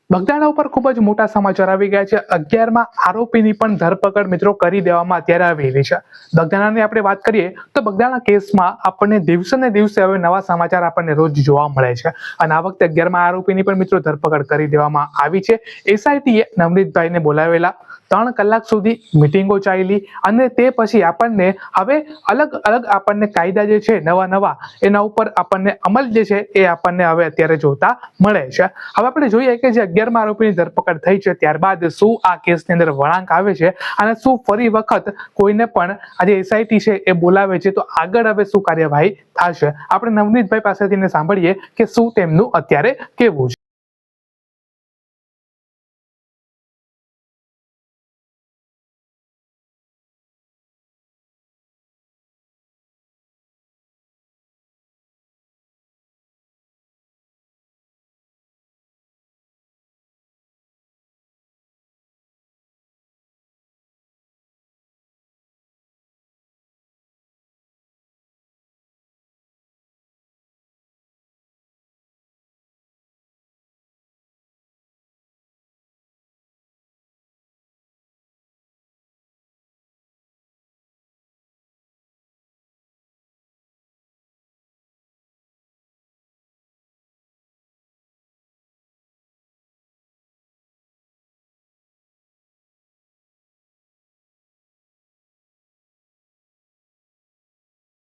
બગદાણા ઉપર ખૂબ જ મોટા સમાચાર આવી ગયા છે। 11મા આરોપીની પણ ધરપકડ મિત્રો કરી દેવામાં અત્યારે આવી રહી છે। બગદાણાની આપણે વાત કરીએ તો બગદાણા કેસમાં આપણને દિવસે ને દિવસે હવે નવા સમાચાર આપણને રોજ જોવા મળે છે અને આ વખતે 11મા આરોપીની પણ મિત્રો ધરપકડ કરી દેવામાં આવી છે। એસઆઈટીએ નવનીતભાઈને બોલાવેલા, 3 કલાક સુધી મીટિંગો ચાલી અને તે પછી આપણને હવે અલગ અલગ આપણને કાયદા જે છે નવા એના ઉપર આપણને અમલ જે છે એ આપણને હવે અત્યારે જોતા મળે છે। હવે આપણે જોઈએ કે જે 11મા આરોપીની ધરપકડ થઈ છે ત્યારબાદ શું આ કેસની અંદર વળાંક આવે છે અને શું ફરી વખત કોઈને પણ આજે એસઆઈટી છે એ બોલાવે છે તો આગળ હવે શું કાર્યવાહી થશે। આપણે નવનીતભાઈ પાસેથી સાંભળીએ કે શું તેમનું અત્યારે કેવું